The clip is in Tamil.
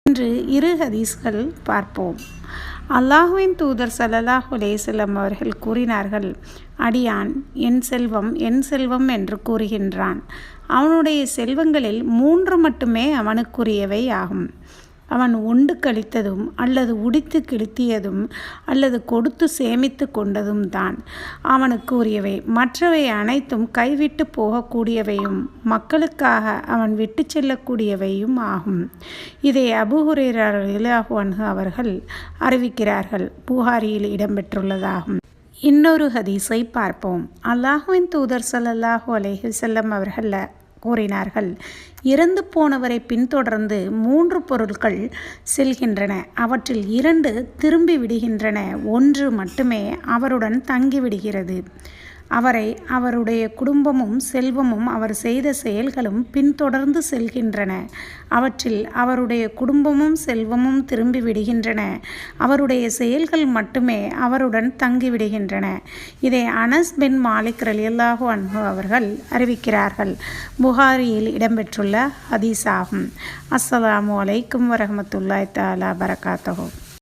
இன்று இரு ஹதீஸ்கள் பார்ப்போம். அல்லாஹுவின் தூதர் ஸல்லல்லாஹு அலைஹி வஸல்லம் அவர்கள் கூறினார்கள், அடியான் என் செல்வம் என் செல்வம் என்று கூறுகின்றான். அவனுடைய செல்வங்களில் 3 மட்டுமே அவனுக்குரியவை ஆகும். அவன் உண்டு கழித்ததும் அல்லது உடித்து கிழித்தியதும் அல்லது கொடுத்து சேமித்து கொண்டதும் தான் அவனுக்கு உரியவை. மற்றவை அனைத்தும் கைவிட்டு போகக்கூடியவையும் மக்களுக்காக அவன் விட்டு செல்லக்கூடியவையும் ஆகும். இதை அபூ ஹுரைரா ரலியல்லாஹு அன்ஹு அவர்கள் அறிவிக்கிறார்கள். புகாரியில் இடம்பெற்றுள்ளதாகும். இன்னொரு ஹதீஸை பார்ப்போம். அல்லாஹுவின் தூதர் ஸல்லல்லாஹு அலைஹி வஸல்லம் அவர்கள் கூறினார்கள், இறந்து போனவரை பின்தொடர்ந்து 3 பொருட்கள் செல்கின்றன. அவற்றில் 2 திரும்பி விடுகின்றன. 1 மட்டுமே அவருடன் தங்கிவிடுகிறது. அவரை அவருடைய குடும்பமும் செல்வமும் அவர் செய்த செயல்களும் பின்தொடர்ந்து செல்கின்றன. அவற்றில் அவருடைய குடும்பமும் செல்வமும் திரும்பி விடுகின்றன. அவருடைய செயல்கள் மட்டுமே அவருடன் தங்கிவிடுகின்றன. இதை அனஸ் பின் மாலிக் ரலியல்லாஹு அன்ஹு அவர்கள் அறிவிக்கிறார்கள். புகாரியில் இடம்பெற்றுள்ள ஹதீஸ் ஆகும். அஸ்ஸலாமு அலைக்கும் வரஹ்மத்துல்லாஹி தஆலா பரகாத்துஹு.